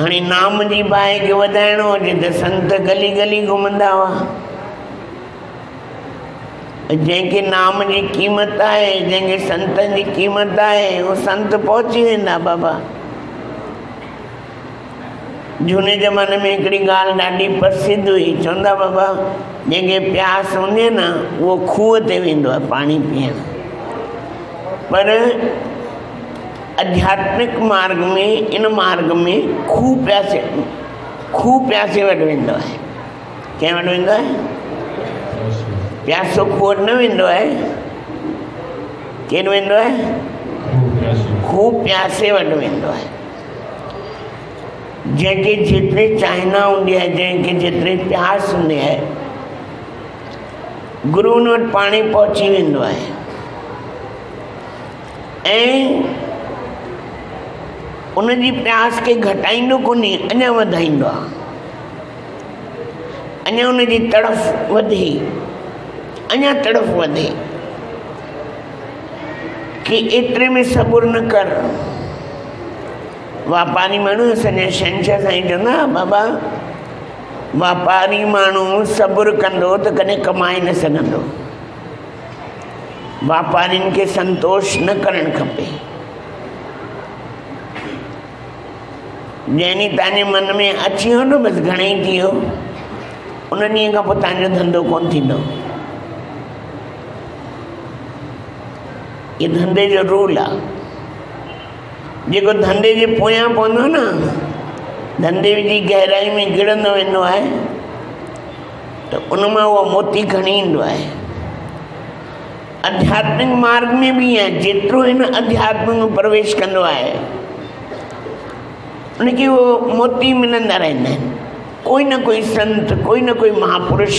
हाणे नाम जी बाहि खे वधाइणो हुजे त संत गली गली घुमंदा हुआ। जंहिंखे नाम जी क़ीमत आहे, जंहिंखे संतनि जी क़ीमत आहे, उहो संत पहुची वेंदा बाबा। झूने ज़माने में हिकिड़ी ॻाल्हि ॾाढी प्रसिद्ध हुई, चवंदा बाबा जंहिंखे प्यास हूंदी न उहो खूह ते वेंदो आहे पाणी पीअण, पर आध्यात्मिक मार्ग में, इन मार्ग में खूह प्यासे वटि वेंदो आहे। कंहिं वटि वेंदो आहे? प्यासो खूह वटि न वेंदो आहे। केरु वेंदो आहे? खूह प्यासे वटि वेंदो आहे। जंहिंखे जेतिरी चाहना हूंदी आहे, जंहिंखे जेतिरी प्यास हूंदी आहे, गुरू उन वटि पाणी पहुची वेंदो आहे ऐं उनजी प्यास खे घटाईंदो कोन्हे, अञा वधाईंदो आहे। अञा उनजी तड़फ वधे, अञा तड़फ वधे कि एतिरे में सबुरु न कर। वापारी माण्हू, असांजा शहंशाह साईं चवंदा बाबा वापारी माण्हू सबुरु कंदो त कॾहिं कमाए न सघंदो। वापारियुनि खे संतोष न करणु खपे। जंहिं ॾींहुं तव्हांजे मन में अची वियो न बसि घणेई थी वियो, उन ॾींहं खां पोइ तव्हांजो धंधो कोन थींदो। इहो धंधे जो रूल आहे। जेको धंधे जे पोयां पवंदो न, धंधे जी गहराई में गिड़ंदो वेंदो आहे त उन मां उहो मोती खणी ईंदो आहे। आध्यात्मिक मार्ग में बि आहे, जेतिरो हिन अध्यात्म में प्रवेश कंदो आहे उनखे उहो मोती मिलंदा रहंदा आहिनि। कोई न कोई संत, कोई न कोई महापुरुष,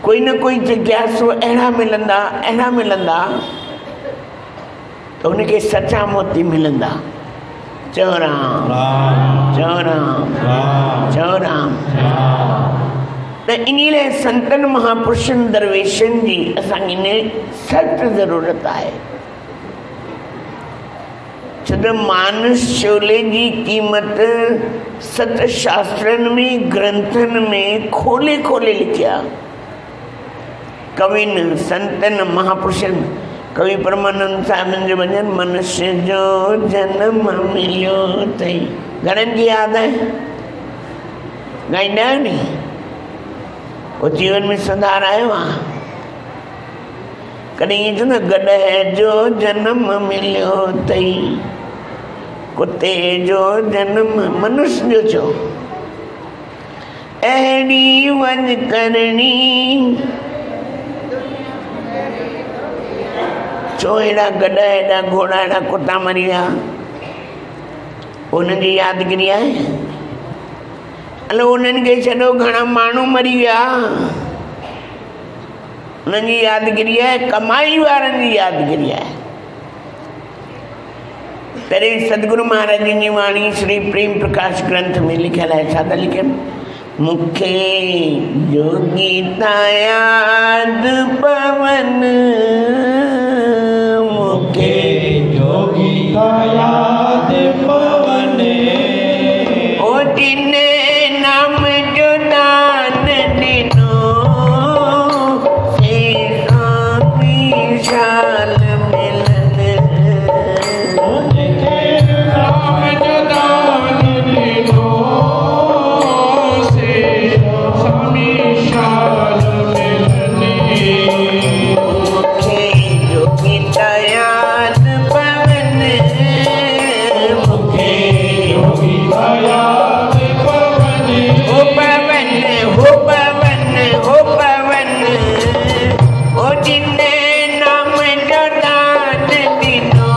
कोई न कोई जिज्ञासु अहिड़ा मिलंदा तो उनके सच्चा मोती मिलंदा। चओ राम चओ राम चओ राम। त इन लाइ संतन महापुरुषनि दरवेशनि जी असांखे सख़्तु ज़रूरत आहे। छो त मानस शोले जी क़ीमत सत शास्त्रनि में, ग्रंथनि में खोले खोले लिखिया कविन, संतन, महापुरुषनि। कवि परमानंद साहिबनि जो भॼन, मनुष्य जो जन्म मिलियो अथई, घणनि जी यादि आहे? ॻाईंदा आहियो नी? पोइ जीवन में सुधार आयो आहे? कॾहिं ईअं चवंदा गॾह जो जन्म मिलियो अथई, कुते जो जन्म, मनुष्य जो चओ। अहिड़ी वञ करणी छो हेड़ा गॾ, हेड़ा घोड़ा, हेड़ा कुत्ता मरी विया, उन्हनि जी यादगिरी आहे? हलो उन्हनि खे छॾो, घणा माण्हू मरी विया, उन्हनि जी यादगिरी आहे? कमाई वारनि जी यादगिरी आहे। तॾहिं सतगुरु महाराज जी वाणी श्री प्रेम प्रकाश ग्रंथ में लिखियल आहे। छा था लिखनि? मूंखे जोगीता याद पवन, मूंखे जोगीता याद पवन, ओ जिने नाम जो दान ॾिनो से स्वामी शाल मिलन, जिने नाम जो दान ॾिनो से स्वामी शाल मिलन, मूंखे जोगीता याद पवन, मूंखे जोगीता याद पवन, हो पवन हो पवन हो पवन, ओ जिने नाम जो दान ॾिनो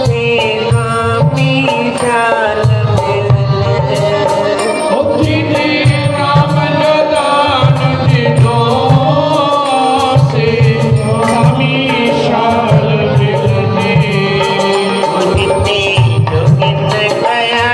से स्वामी शाल मिलन, ओ जिने नाम जो दान ॾिनो से स्वामी शाल मिलन, ओ जिने जोगिन कया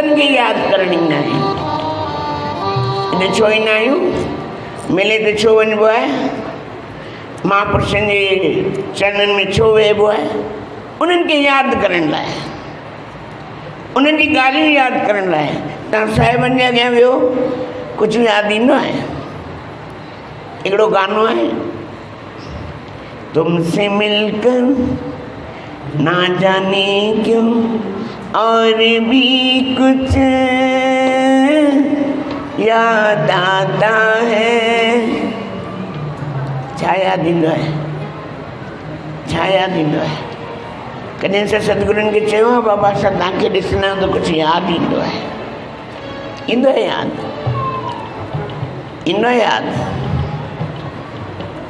संतन की याद करणी है। इन छो ईंदा आहियूं, मिले तो छो वञिबो आहे, महापुरुषनि जे चरणनि में छो वेहबो आहे? उन्हनि खे यादि करण लाइ, उन्हनि जी ॻाल्हियूं यादि करण लाइ। तव्हां साहिबनि जे अॻियां वियो, कुझु यादि ईंदो आहे? हिकिड़ो गानो आहे, तुमसे मिलकर ना जाने क्यों और भी कुछ याद आता है। छा यादि ईंदो आहे? छा यादि ईंदो आहे? कॾहिं असां सतगुरुनि खे चयो आहे बाबा असां तव्हांखे ॾिसंदा आहियूं त कुझु यादि ईंदो आहे? ईंदो आहे यादि? ईंदो आहे यादि?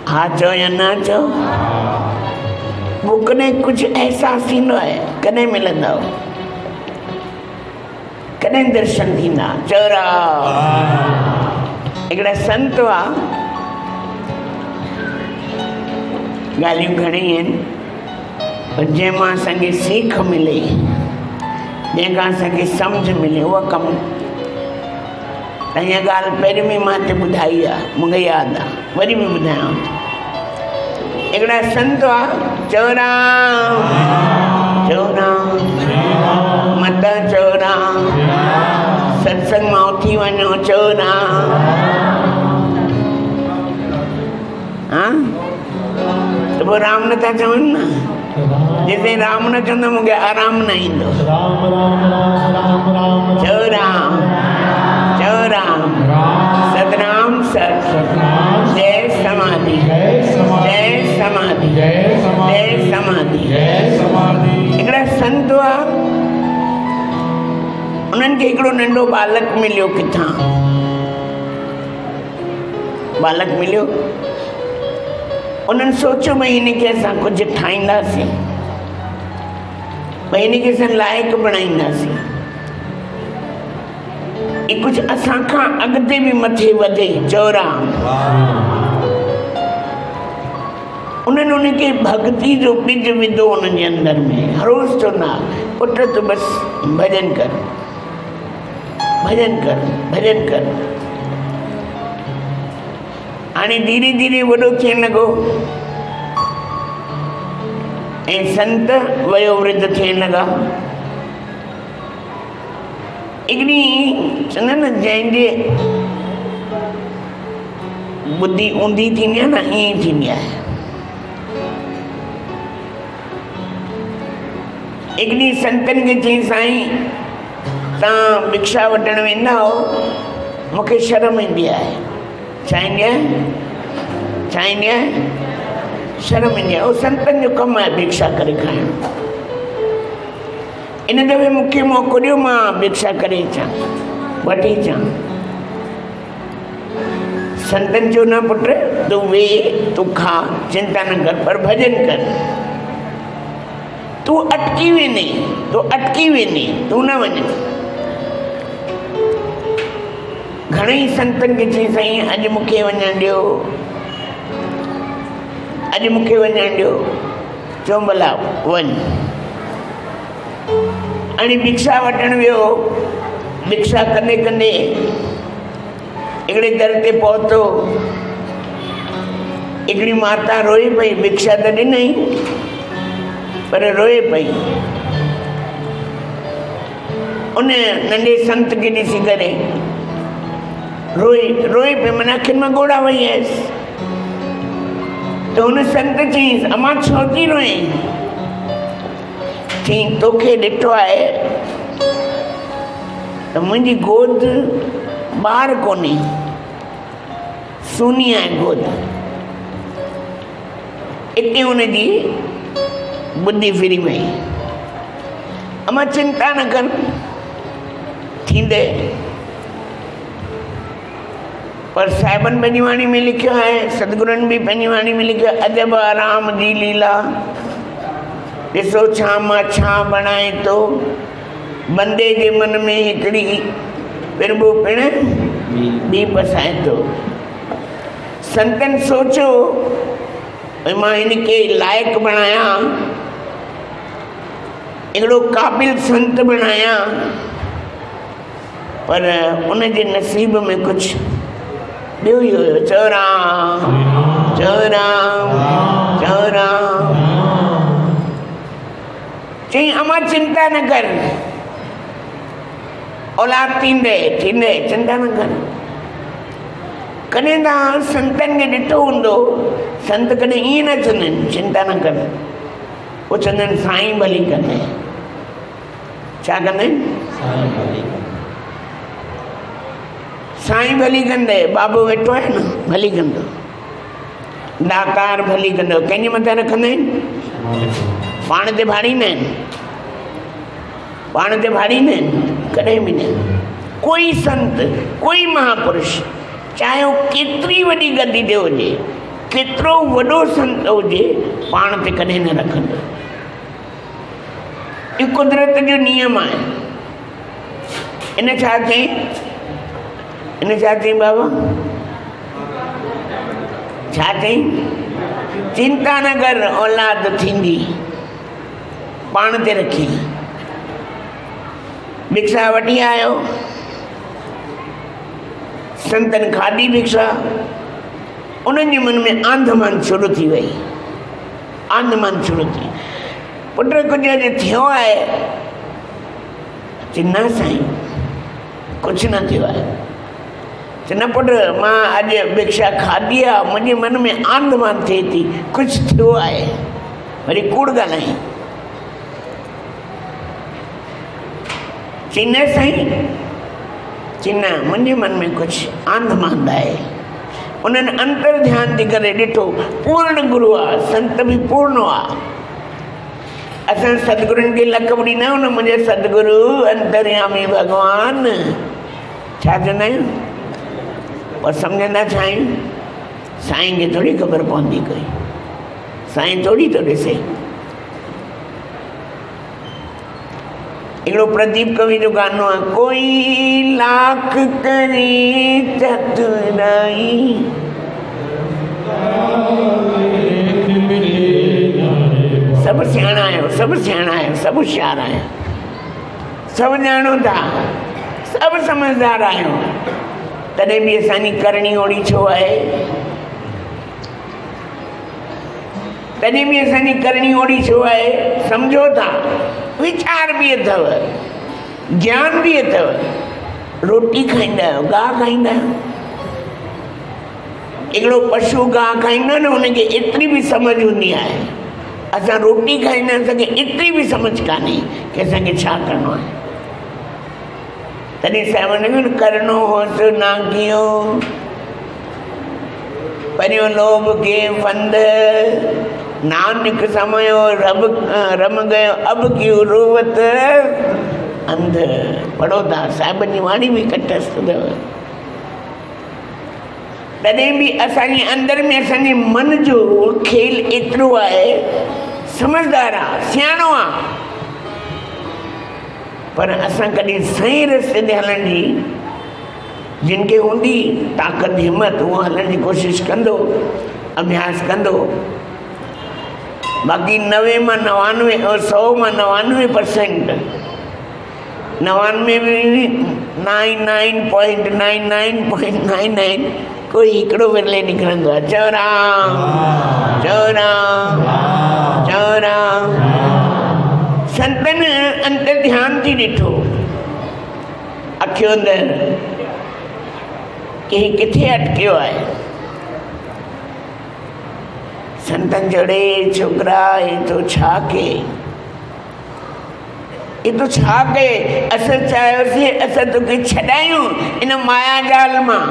हा चओ या न चओ? पोइ कॾहिं कुझु अहसासु थींदो आहे? कॾहिं मिलंदव? कॾहिं दर्शन थींदा? चौरा हिकिड़ा संत हुआ, ॻाल्हियूं घणेई आहिनि, पर जंहिंमां असांखे सीख मिले, जंहिंखां असांखे सम्झ मिले, उहा कमु। त हीअ ॻाल्हि पहिरीं बि मां हिते ॿुधाई आहे, मूंखे यादि आहे, वरी बि ॿुधायांव। हिकिड़ा संत हुआ, चौराम चौराम मत चौराम, सत्संग मां उथी वञो चौराम। हा त पोइ राम नथा चवनि न? जिते राम न चवंदा मूंखे आराम न ईंदो। चौराम चौराम सतनाम सत, जय समाधि जय समाधि जय समाधि। हिकिड़ा संत हुआ, उन्हनि खे हिकिड़ो नंढो बालक मिलियो। किथां बालक मिलियो? उन्हनि सोचियो भई हिनखे असां कुझु ठाहींदासीं, भई हिनखे असां लाइक़ु बणाईंदासीं, ही कुझु असांखां अॻिते बि मथे वधे। चौराम उन्हनि उनखे भक्ति जो बीज विधो उन्हनि जे अंदर में। हर रोज़ चवंदा, पुट तूं बसि भॼन कर, भॼन कर, भॼन कर। हाणे धीरे धीरे वॾो थियण लॻो ऐं संत वयोवृद्ध थियण लॻा। हिकिड़ी चवंदा न, जंहिंजे बुद्धि ऊंधी थींदी आहे न, ईअं ई थींदी आहे। हिकिड़ी संतनि खे चई, साईं तव्हां भिक्षा वठणु वेंदा हो, मूंखे शर्म ईंदी आहे। छा ईंदी आहे? छा ईंदी आहे? शर्म ईंदी आहे। उहो संतनि जो कमु आहे भिक्षा करे खाइणु। इन दफ़े मूंखे मौक़ो ॾियो, मां भिक्षा करे अचां, वठी अचां। संतनि चयो, न पुट तूं वेह, तूं खा, चिंता न कर, पर भॼन कर। तूं अटकी वेंदे, तूं अटकी वेंदे, तूं न वञ। घणेई संतनि खे चई, साईं अॼु मूंखे वञणु ॾियो, अॼु मूंखे वञणु ॾियो। चओ भला वञ। हाणे भिक्षा वठणु वियो, भिक्षा कंदे कंदे हिकिड़े दर ते पहुतो। हिकिड़ी माता रोए पई, भिक्षा त ॾिनई पर रोए पई। उन नंढे संत खे ॾिसी करे रोए पे, मन अखियुनि में ॻोढ़ा वई हुयसि। त हुन संत चयईंसि, अमां छो थी रोए? चयईं, तोखे ॾिठो आहे त मुंहिंजी गोद ॿार कोन्हे, सुनी आहे गोद। हिते हुनजी बुद्धि फिरी वई। अमां चिंता न कर, थींदे। पर साहिबनि पंहिंजी वाणी में लिखियो आहे, सतगुरुनि बि पंहिंजी वाणी में लिखियो, अजब आराम जी लीला, ॾिसो छा मां छा बणाए थो, बंदे जे मन में हिकिड़ी पिरबो पिण ॿी पसाए थो। संतनि सोचियो भई मां हिनखे लाइक़ु बणायां, हिकिड़ो क़ाबिल संत बणायां, पर उनजे नसीब में कुछ ॿियो ई हुयो। चओ राम चओ राम चओ राम। चई अम्मा चिंता न कर, औलाद थींदे थींदे चिंता न कर। कॾहिं तव्हां संतनि खे ॾिठो हूंदो, संत कॾहिं ईअं न चवंदा आहिनि चिंता न कर, वो चवंदा आहिनि साईं भली कंदे। छा कंदा आहिनि? साईं भली कंदे। बाबो वेठो आहे न, भली कंदो। दातार भली कंदो। कंहिंजे मथां रखंदा आहिनि? पाण ते भाड़ींदा आहिनि, पाण ते भाड़ींदा आहिनि, कॾहिं बि न। कोई संत, कोई महापुरुष, चाहे वो केतिरी वॾी गद्दी ते हुजे, केतिरो वॾो संत हुजे, पाण ते कॾहिं न रखंदो। ये कुदरत जो नियम आहे। इन छा चई? इन छा चई बाबा? छा चई? चिंता न कर, औलाद थींदी, पाण ते रखी। भिक्षा वठी आयो, संतन खाधी भिक्षा, उन्हनि जे मन में आंधमान शुरू थी वई, आंधमान शुरू थी। पुट कुझु अॼु थियो आहे? चिन्ना साईं कुझु न थियो आहे। चिन्ना पुट मां अॼु भिक्षा खाधी आहे, मुंहिंजे मन में आंधमान थिए थी, कुझु थियो आहे। वरी कूड़ ॻाल्हाई। चिन्ना साईं, चिन्ना मुंहिंजे मन में कुझु आंधमान आहे। उन्हनि अंतर ध्यान थी करे ॾिठो, पूर्ण गुरु आहे, संत बि पूर्ण आहे। असां सतगुरुनि खे लक़ब ॾींदा आहियूं न, मुंहिंजे सतगुरु अंतर्यामी भॻवान। छा चवंदा आहियूं? और सम्झंदा छा आहियूं? साईं खे थोरी ख़बर पवंदी कोई, साईं थोरी थो ॾिसे। हिकिड़ो प्रदीप कवि जो गानो आहे, कोई लाख करे चतुराई, सभु सियाणा आहियो, सभु सियाणा आहियो, सभु होशियार आहियो, सभु ॼाणो था, सभु समझदार आहियो, तॾहिं बि असांजी करणी ओड़ी छो आहे? तॾहिं बि असांजी करणी ओड़ी छो आहे? सम्झो था, विचार भी अथव, ज्ञान भी अथव। रोटी खाईंदा आहियो, गाह खाईंदा आहियो। हिकिड़ो पशु गाह खाईंदो न, हुनखे एतिरी भी समझ हूंदी आहे। असां रोटी खाईंदा आहियूं, असांखे एतिरी भी समझ कान्हे कि असांखे छा करिणो आहे। तॾहिं साहिब करिणो होसि ना कियो, परियों लोभ के फंद, नानक समयो रम गयो अब क्यों रोवत अंध। पढ़ो था, साहिबनि जी वाणी बि कटस्थ अथव। तॾहिं बि असांजे अंदर में असांजे मन जो खेल एतिरो आहे, समझदार आहे, सियाणो आहे, पर असां कॾहिं सही रस्ते ते हलण जी, जिनखे हूंदी ताक़त हिम्मत, उहो हलण जी कोशिशि कंदो, अभ्यास कंदो। बाक़ी 90 मां 99 और 100 मां 99%, 99 में 99.99.99 कोई हिकिड़ो विरले निकिरंदो आहे। चओ राम चओ राम चओ राम। संतन अंतर ध्यान थी ॾिठो, अखियों अंदरि कि किथे अटकियो आहे। संतन जड़े छोकरा ये तो छा के, ये तो छा के। असां चाहियोसीं असां तोखे छॾायूं इन माया जाल मां,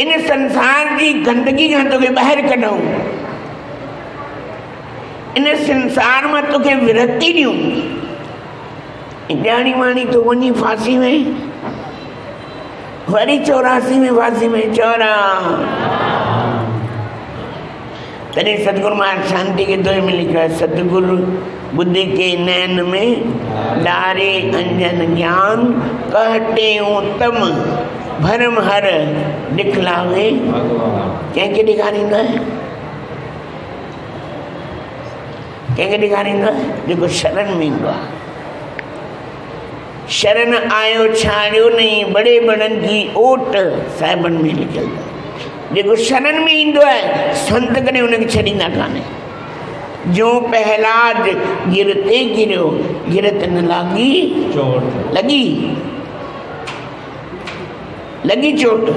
इन संसार जी गंदगी खां तोखे ॿाहिरि कढूं, इन संसार में तोखे विरक्ति ॾियूं। ॼाणी वाणी तो वञी फांसी में, वरी 84 में फांसी में। चौरा तॾहिं सतगुरु महाराज शांति के दोहे में लिखा है, सतगुरु बुद्धि के नैन में डारे अंजन ज्ञान, कहते तम भरम हर दिखलावे। कंहिंखे ॾेखारींदो आहे? कंहिंखे ॾेखारींदो आहे? जेको शरण में ईंदो आहे। शरण आयो छाड़ियो नहीं बड़े बड़न की ओट साहिबन में लिखल जेको शरण में इंदो है संत कने उनके छड़ींदा काने जो पहलाद गिरते गिरो गिरत न लागी चोट लगी चोट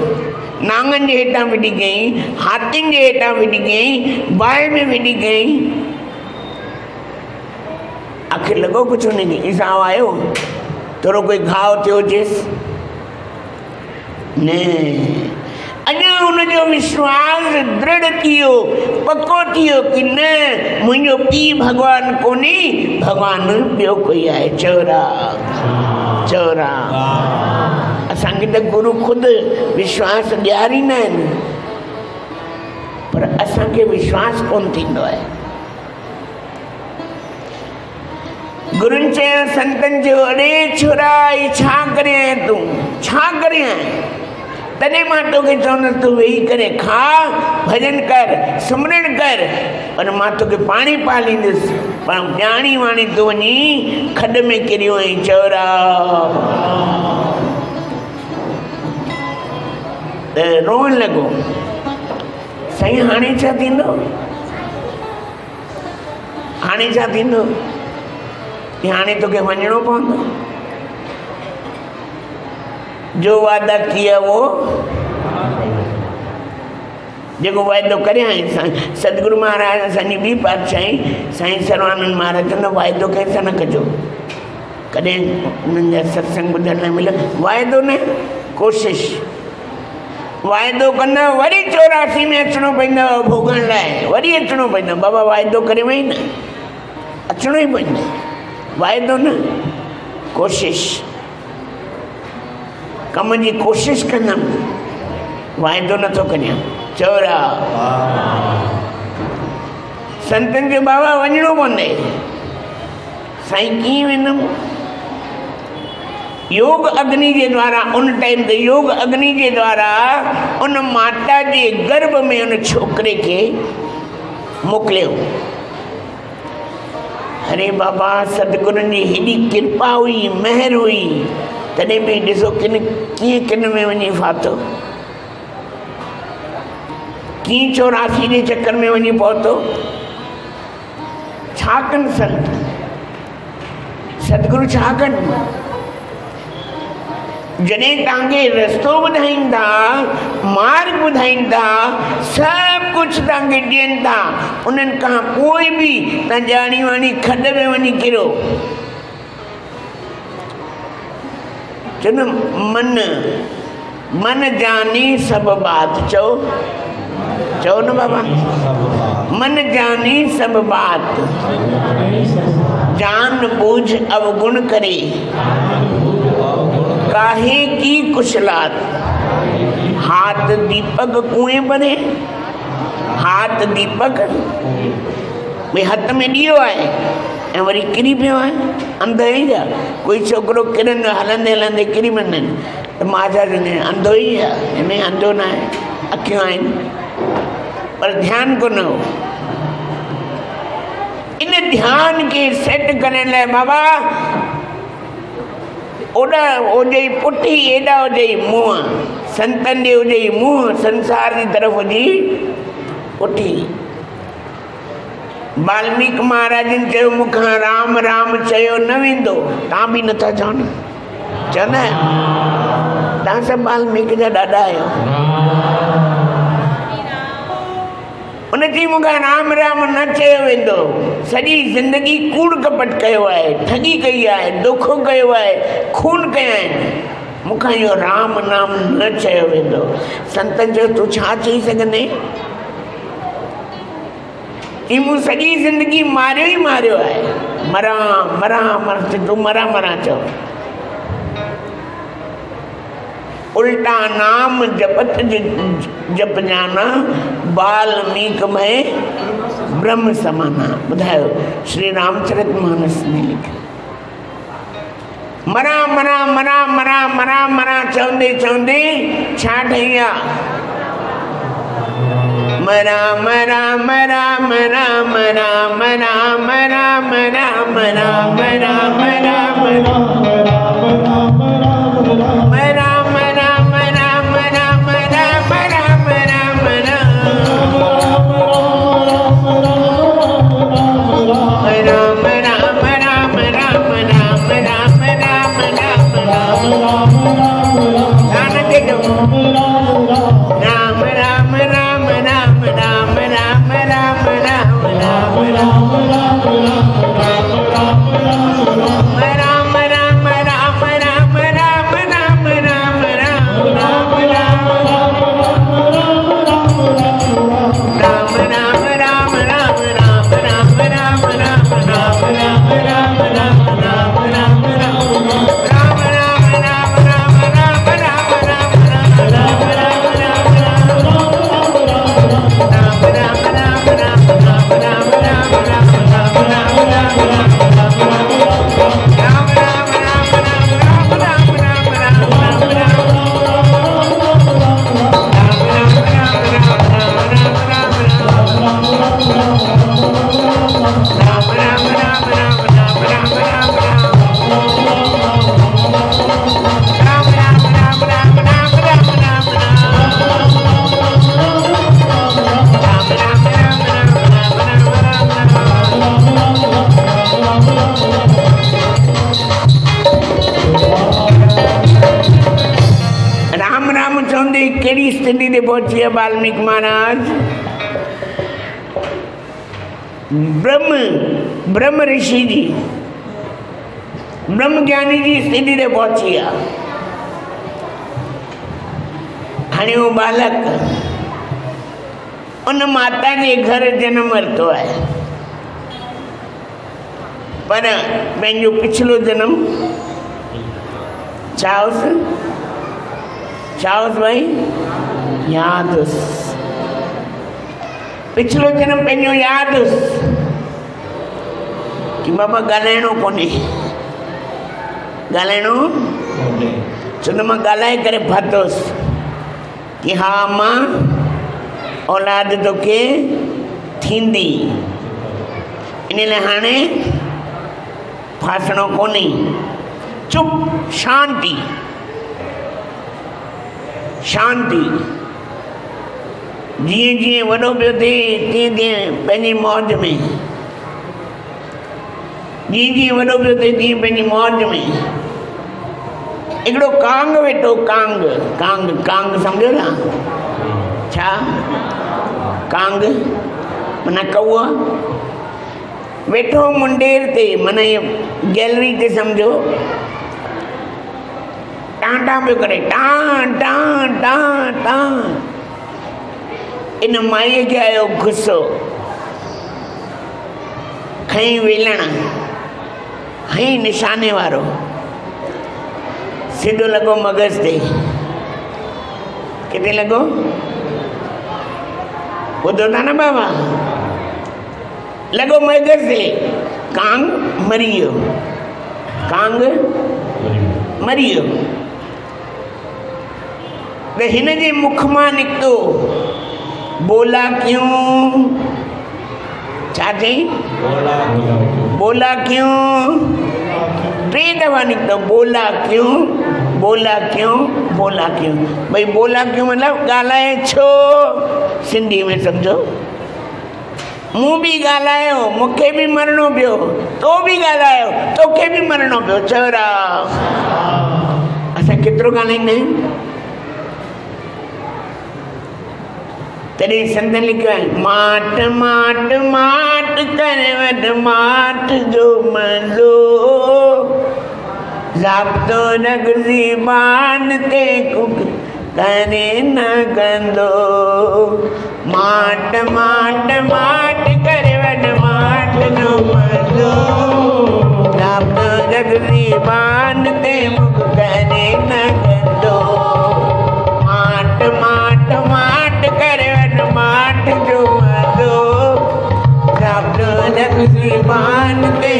नांगन जे हेठां विड़ी गई हाथिन जे हेठां विड़ी गई बाहि में विड़ी गई आखिर लॻो कुझु हुनखे हिसाब आयो थोरो कोई घाव थियो हुजेसि न अञा हुनजो विश्वास दृढ़ थियो पक्को थियो कि न मुंहिंजो पीउ भॻवानु कोन्हे भॻवानु ॿियो कोई आहे चौरा असांखे त गुरु ख़ुदि विश्वास ॾियारींदा आहिनि पर असांखे विश्वास कोन थींदो आहे गुरुनि चयो संतनि चयो अरे छोरा छा करे आहीं तूं छा करे आहीं तॾहिं मां तोखे चवंदुसि तूं वेही करे खा भॼन कर सिमरन कर पर मां तोखे पाणी पालींदुसि पर ॼाणी वाणी तूं वञी खॾ में किरियो आहीं चौरा त रोअण लॻो साईं हाणे छा थींदो हाणे तोखे वञिणो पवंदो जो वादा किया वो जेको वाइदो करे आहीं सतगुरु महाराज असांजी ॿी पातशाही साईं सर्वानंद महाराज चवंदा वाइदो कंहिंसां न कजो कॾहिं उन्हनि जा सत्संग ॿुधण लाइ मिलियो वाइदो न कोशिश वाइदो कंदा वरी 84 में अचिणो पवंदो भोगण लाइ वरी अचिणो पवंदो बाबा वाइदो करे वई न अचिणो ई पवंदो वाइदो न कोशिश कम जी कोशिश कंदमि वाइदो नथो कयां चौरा संतनि जो बाबा वञिणो पवंदे साईं कीअं वेंदुमि योग अग्नि जे द्वारा उन टाइम ते योग अग्नि जे द्वारा उन माता जे गर्भ में उन छोकिरे खे मोकिलियो अरे बाबा सतगुरुनि जी हेॾी कृपा हुई महर हुई तॾहिं बि ॾिसो कीअं किन में वञी फाथो कीअं 84 जे चक्कर में वञी पहुतो छा कनि संत सतगुरु छा कनि जॾहिं तव्हांखे रस्तो ॿुधाइनि था मार्ग ॿुधाइनि था सभु कुझु तव्हांखे ॾियनि था उन्हनि खां पोइ बि तव्हां ॼाणी वाणी खॾ में वञी किरो चवंदो मन जानी सभु बात चओ न बाबा मन जानी सभु बात जान बूझ अवगुण करे काहे की कुशलात हाथ दीपक कुएं बने हाथ दीपक भई हथ में ॾियो आहे ऐं वरी किरी पियो आहे अंध ई जा कोई छोकिरो किरंदो हलंदे हलंदे किरी पवंदा आहिनि त मां छा चवंदी आहियां अंधो ई आहे हिन में अंधो न आहे अखियूं आहिनि पर ध्यानु कोन हो इन ध्यान खे सेट करण लाइ बाबा ओॾा हुजे पुठी एॾा हुजे मुंहं संतनि जे हुजे मुंहं संसार जी तरफ़ हुजी पुठी वाल्मीकि महाराजनि चयो मूंखां राम राम चयो न वेंदो तव्हां बि नथा चओ न चवंदा तव्हां सभु वाल्मीकि जा ॾाढा आहियो उन चई मूंखां राम राम न चयो वेंदो सॼी ज़िंदगी कूड़ कपट कयो आहे ठगी कई आहे दोखो कयो आहे खून कया आहिनि मूंखां इहो राम नाम न चयो वेंदो संतनि चयो तूं छा चई सघंदे ई मूं सॼी ज़िंदगी मारियो ई मारियो आहे मरां तूं मरां चओ उल्टा नाम जपत जप जाना वाल्मीकि में ब्रह्म समाना ॿुधायो श्री रामचरितमानस में लिखियो मरा चवंदे चवंदे छा ठही आहे मरा मरा मरा मरा मरा मरा मरा मरा मरा मरा मरा मरा सिंधी ते पहुंची विया वाल्मीकि महाराज। ब्रह्म ऋषि जी, ब्रह्म ज्ञानी जी सिंधी ते पहुंची विया। हाणे वो बालक उन माता जे घर जन्म वरितो आहे, पर पंहिंजो पिछलो जन्म छा हुअसि भाई, यादि हुअसि। पिछलो जन्म पंहिंजो यादि हुअसि कि बाबा ॻाल्हाइणो कोन्हे, छो त मां ॻाल्हाए करे फाथोसि कि हा मां औलाद तोखे थींदी, इन लाइ हाणे फासणो कोन्हे, चुप शांति शांति। जीअं जीअं वॾो पियो थिए तीअं तीअं पंहिंजी मौज में, जीअं जीअं वॾो पियो थिए तीअं पंहिंजी मौज में। हिकिड़ो कांग वेठो, कांग कांग कांग सम्झो ना छा? कांग माना कौआ वेठो मुंडेर ते, माना ये गैलरी ते सम्झो, टां पियो करे, टां टां टां टां। इन माईअ खे आयो गुस्सो, खईं वेलण, हईं निशाने वारो, सिधो लॻो मगज़ ते। किथे लॻो? ॿुधो था न बाबा? लॻो मगज़ ते। कांग मरी वियो, कांग मरी वियो। त हिन जे मुख मां निकितो, बोला क्यों? छा चई? बोला क्यों? 3 दफ़ा निकितो, बोला क्यों, बोला क्यों, बोला क्यों। भाई बोला क्यों मतलब ॻाल्हाए छो, सिंधी में सम्झो। मूं बि ॻाल्हायो, मूंखे बि मरणो पियो, तो बि ॻाल्हायो, तोखे बि मरणो पियो, चवरा। असां केतिरो ॻाल्हाईंदा आहियूं? तॾहिं संतनि लिखियो आहे, माट माट माट करे वध माट जो मज़ो, ज़ाब्तो रगज़ी बान ते कुक करे न कंदो। माट माट माट करे वध माट जो मज़ो, ज़ाब्तो रगज़ी बान ते कुक करे न कंदो। माट माट माट करे माट जो मज़ो, ज़ाब्तो रगज़ी बान ते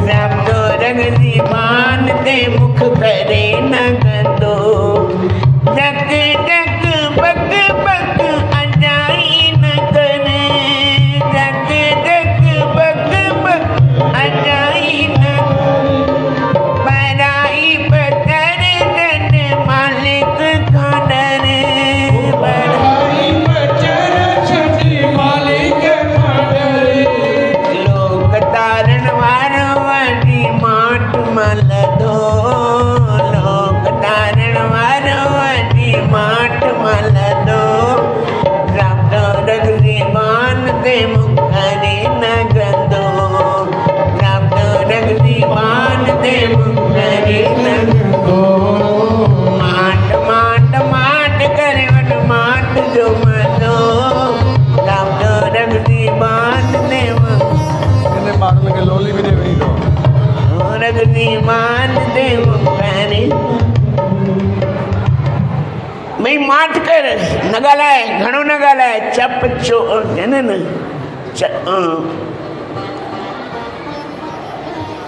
ज़ाब्तो रगज़ी बान ते मुख करे न कंदो। धक धक बक बक अजाई न करे, धक धक बक बक अजाई न, पराई पतर धन मालिक का डरे, पराई पतर छठी मालिक का डरे। लोक तारण वारो वडी माट मल दो, लोक तारण वारो वडी माट मल दो। ज़ाब्तो रगज़ी बान ते मुख करे न कंदो, ज़ाब्तो रगज़ी बान ते मुख करे न कंदो। माट माट माट करे वठ माट जो मज़ो, ज़ाब्तो रगज़ी बान ते मुख करे लोली भी दे वही तो रगज़ी बान ते मुख करे। भाई माठ कर, न ॻाल्हाए, घणो न ॻाल्हाए, चप चो न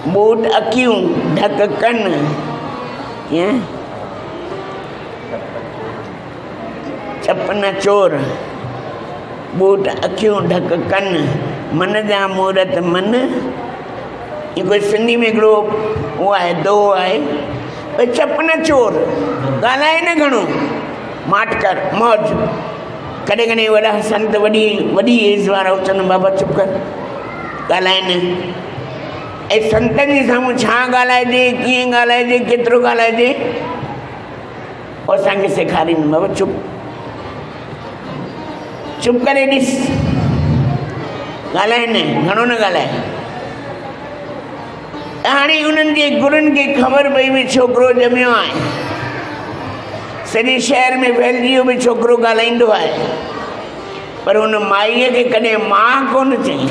बूट अखियूं ढक कन, कीअं चप न चोर, बूट अखियूं ढक कन, मन जा मूरत मन। ये कोई सिंधी में हिकिड़ो उहो आहे, दो आहे, भई चप न चोर, ॻाल्हाए न घणो, माठ कर मौज। कॾहिं कॾहिं वॾा संत वॾी एज वारा चवनि बाबा चुप कर, ॻाल्हाए न। ऐं संतनि जे साम्हूं छा ॻाल्हाइजे, कीअं ॻाल्हाइजे, केतिरो ॻाल्हाइजे, और असांखे सेखारीनि बाबा चुप चुप करे ॾिस ॻाल्हाए न घणो न ॻाल्हाए। हाणे उन्हनि जे गुरुनि खे ख़बर पई भई छोकिरो ॼमियो आहे, सॼे शहर में फैलिजी वियो भई छोकिरो ॻाल्हाईंदो आहे, पर हुन माईअ खे कॾहिं मां कोन चई,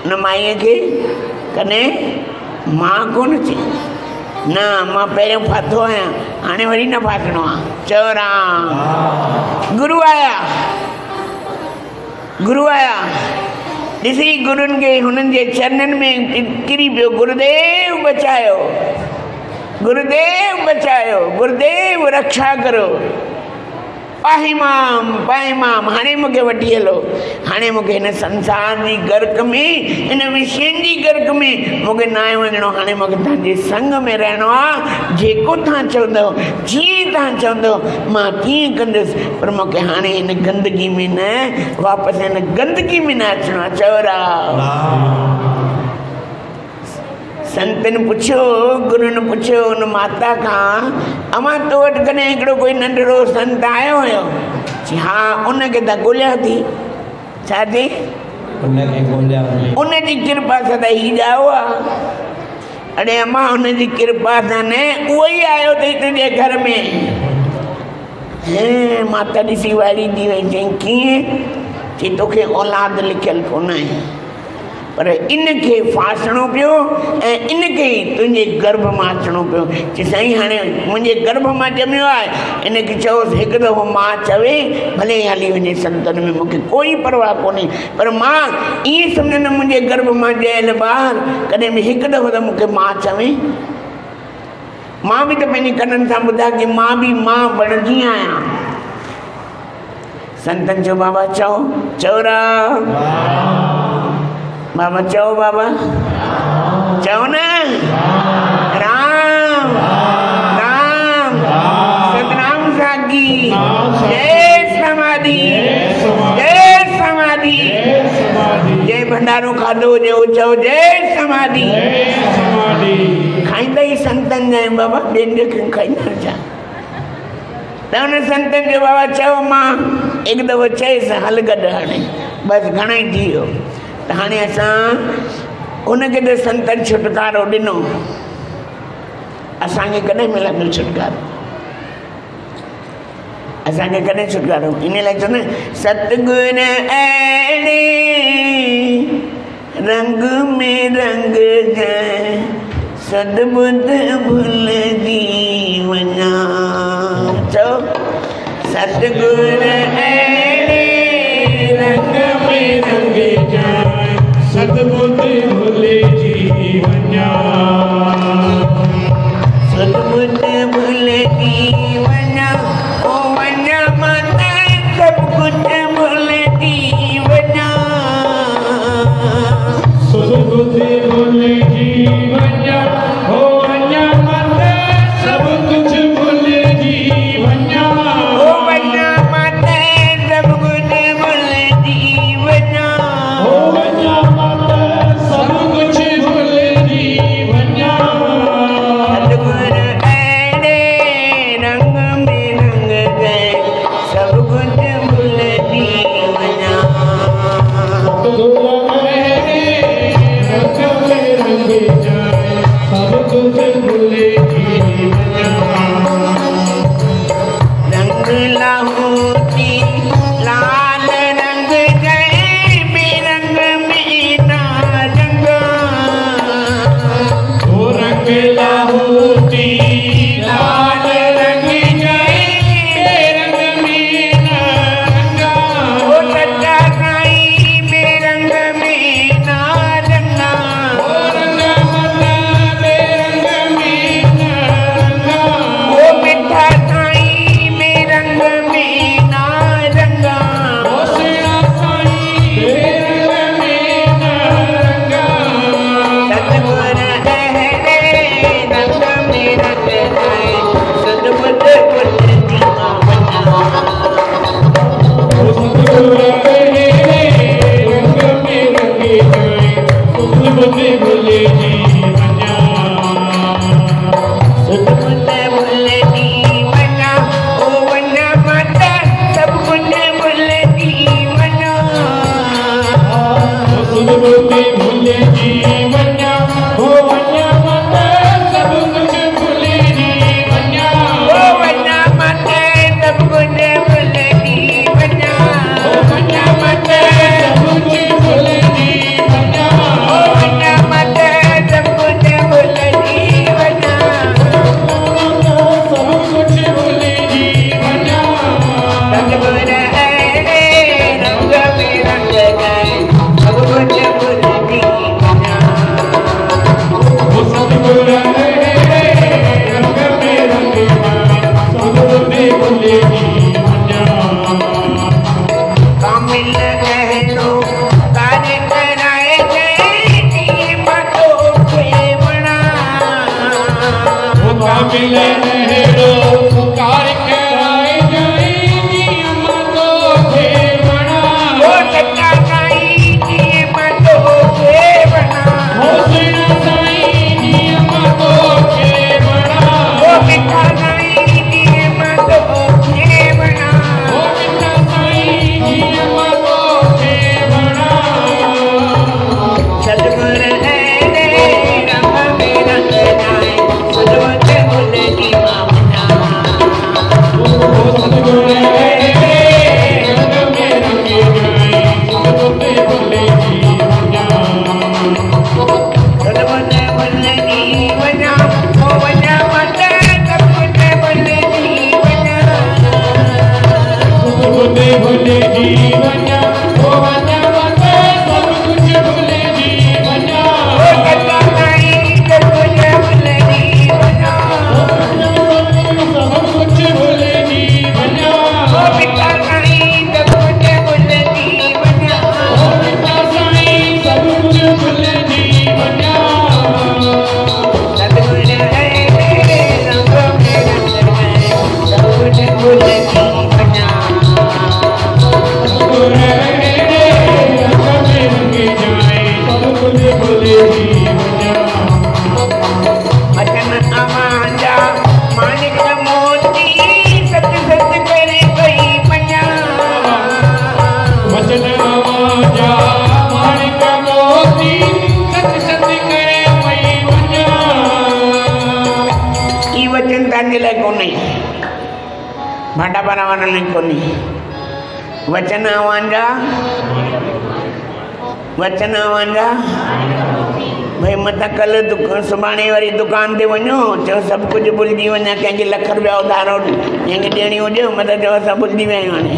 हुन माईअ खे कॾहिं मां कोन चई। न मां पहिरियों फाथो आहियां, हाणे वरी न फाथणो आहे। चओ राम। गुरु आया, गुरु आया, ॾिसी गुरुनि खे हुननि जे चरणनि में किरी पियो, गुरुदेव बचायो, गुरुदेव बचायो, गुरुदेव रक्षा करो, पाहीमाम पाहीमाम, हाणे मूंखे वठी हलो, हाणे मूंखे हिन संसार जी गर्क में, हिन विषयनि जी गर्क में मूंखे न आहे वञिणो, हाणे मूंखे तव्हांजे संग में रहणो आहे, जेको तव्हां चवंदव, जीअं तव्हां चवंदव मां तीअं कंदुसि, पर मूंखे हाणे हिन गंदगी में न, वापसि हिन गंदगी में न अचिणो आहे। चओ राम। संतनि पुछियो, गुरुनि पुछियो हुन माता खां, अमा तो वटि कॾहिं हिकिड़ो कोई नंढड़ो संत आयो हुयो? चई हा, उनखे त ॻोल्हियां थी। छा थी? उनजी कृपा सां त ही ॼाओ आहे। अड़े अमा उनजी कृपा सां न, उहो ई आयो अथई तुंहिंजे घर में। माता ॾिसी वारी थी वई, चई कीअं? चई तोखे औलाद लिखियल कोन आहे, पर इनखे फासणो पियो ऐं इनखे तुंहिंजे गर्भ मां अचणो पियो। चई साईं हाणे मुंहिंजे गर्भ मां ॼमियो आहे, इनखे चयोसि हिकु दफ़ो मां चवे भले हली वञे संतनि में, मूंखे कोई परवाह कोन्हे, पर मां ईअं सम्झंदमि मुंहिंजे गर्भ मां ॼयल ॿार कॾहिं बि हिकु दफ़ो त मूंखे मां चवे। मां बि त पंहिंजे कननि सां ॿुधा की मां बि मां बणिजी आहियां। संतनि चयो बाबा चओ, चओ राम। बाबा चओ, बाबा चओ न, राम राम, सतनाम साखी, जय समाधि, जय समाधि, जय भंडारो खाधो हुजे चओ जय समाधि। खाईंदा ई संतनि जा आहियूं बाबा, ॿियनि जो खाईंदा छा? त हुन संतनि जो बाबा चओ, मां हिकु दफ़ो चयसि हल गॾु, हाणे बसि घणो ई थी वियो। त हाणे असां उनखे त संतनि छुटकारो ॾिनो, असांखे कॾहिं मिलंदो छुटकारो? असांखे कॾहिं छुटकारो? इन लाइ चवंदा सतगुर अहिड़े रंग में रंग जाए, सदबुध भुलिजी वञा। चओ सतगुर अहिड़े रंग में रंग जाए, सदबुध भुलिजी वञा, सदबुध भुलिजी वञा, ओ वञा मत सब कुछ भुलिजी वञा, सदबुध भुलिजी वञा, ओ वञा मत सब कुछ भुलिजी वञा, ओ वञा मत सब कुछ भुलिजी वञा, ओ वञा मत सब कुछ भुलिजी वञा। सतगुर अहिड़े रंग में रंग गए, सब कुछ भुलिजी वञा, सतगुर अहिड़े रंग में रंग जाए, सब कुछ भुलिजी वञा। रंग लाहौती लाल रंग गए, बेरंग में ना रंगा, ओ रंग लाहौती लाल रंग गए, बेरंग में ना रंगा, ओ सच्चा साईं बेरंग में ना रंगा, ओ रंगा मल्ला बेरंग में ना रंगा, ओ मिठा साईं बेरंग में ना रंगा, ओ सेड़ा साईं बेरंग में ना रंगा। सतगुर अहिड़े रंग में रंग जाए, सदबुध भुलिजी वञा, सतगुर अहिड़े रंग में रंग जाए, सदबुध भुलिजी वञा, सदबुध भुलिजी वञा, भांडा बनावाना नहीं कोनी वचन आवांजा भाई मत कल सुभाणे वारी दुकान ते वञो चओ सभु कुझु भुलिजी वञा कंहिंखे लख रुपया उधार कंहिंखे ॾियणी हुजे मत चओ असां भुलिजी विया आहियूं हाणे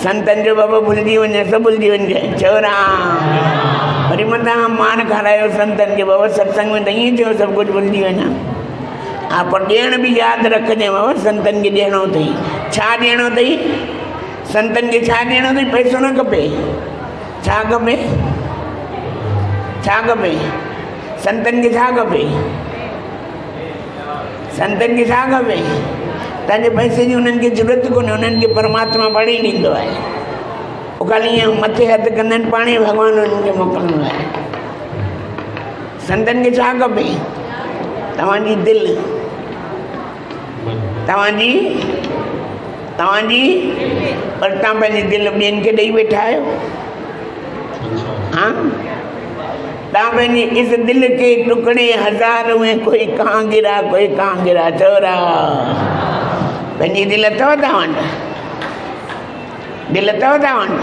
संतनि जो बाबा भुलिजी वञे सभु भुलिजी वञे चओ राम वरी मथां मान खारायो संतनि खे बाबा सत्संग में त ईअं चयो सभु कुझु भुलिजी वञा हा पर ॾियण बि यादि रखजांइ बाबा संतनि खे ॾियणो अथई छा ॾियणो अथई संतनि खे छा ॾियणो अथई पैसो न खपे छा खपे छा खपे संतनि खे छा खपे संतनि खे छा खपे तव्हांजे पैसे जी उन्हनि खे ज़रूरत कोन्हे उन्हनि खे परमात्मा पाणे ई ॾींदो आहे पोइ ख़ाली ईअं मथे हथु कंदा आहिनि पाणे ई भॻवानु उन्हनि खे मोकिलींदो आहे संतनि खे छा खपे तव्हांजी दिलि तव्हांजी पर तव्हां पंहिंजी दिलि ॿियनि खे ॾेई वेठा आहियो हाँ तव्हां पंहिंजी इस दिलि के टुकड़े हज़ार में कोई कहाँ गिरा चोरा पंहिंजी दिलि अथव तव्हां वटि दिलि अथव तव्हां वटि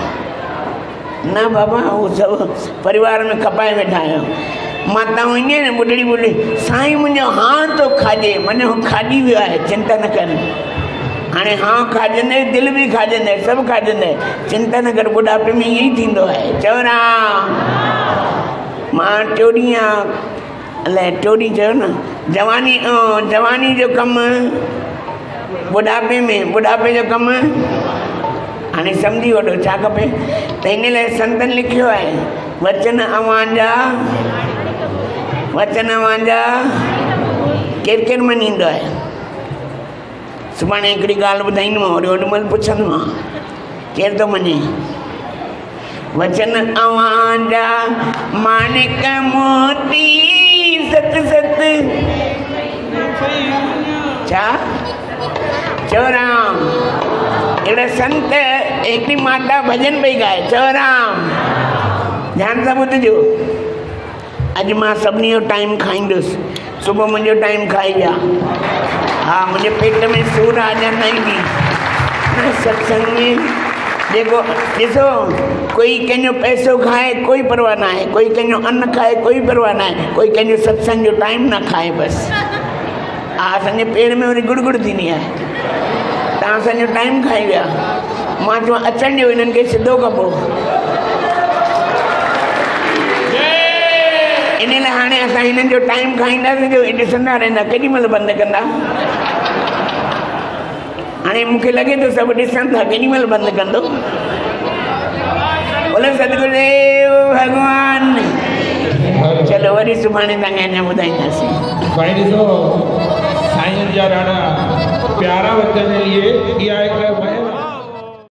न बाबा उहो सभु परिवार में खपाए वेठा आहियो मां तव्हां ईअं न ॿुढड़ी साईं मुंहिंजो हां थो खाॼे माने हू खाॼी वियो आहे चिंता न कर हाणे हां खाॼंदे दिलि बि खाॼंदे सभु खाॼंदे चिंता न कर ॿुढापे में ईअं ई थींदो आहे चओ ना मां टियों अलाए टियों चयो न जवानी जो कमु ॿुढापे जो कमु हाणे सम्झी वठो छा खपे त हिन लाइ संतनि लिखियो आहे वचन अवांजा केरु मञींदो आहे सुभाणे हिकिड़ी ॻाल्हि ॿुधाईंदोमांव वरी ओॾी महिल पुछंदोमांव केरु थो मञे वचन अवांजा माणिक मोती सत सत छा चओ राम अहिड़ा संत हिकिड़ी माता भॼन पई ॻाए चओ राम ध्यानु सां ॿुधिजो अॼु मां सभिनी जो टाइम खाईंदुसि सुबुह मुंहिंजो टाइम खाई विया हा मुंहिंजे पेट में सूर अञा न ईंदी सत्संग में जेको ॾिसो कोई कंहिंजो पैसो खाए कोई परवाह न आहे कोई कंहिंजो अन्न खाए कोई परवाह न आहे कोई कंहिंजो सत्संग जो टाइम न खाए बसि हा असांजे पेट में वरी गुड़ थींदी आहे तव्हां असांजो टाइम खाई विया मां चवां अचण ॾियो हिननि खे सिधो कबो इन लाइ हाणे असां हिननि जो टाइम खाईंदासीं जो ॾिसंदा रहंदा केॾी महिल बंदि कंदा हाणे मूंखे लॻे थो सभु ॾिसनि था केॾी महिल बंदि कंदो बोले सतगुरुदेव भॻवान चलो वरी सुभाणे तव्हांखे अञा ॿुधाईंदासीं साईं जा ॾाढा प्यारा वचन इहे। इहा हिकु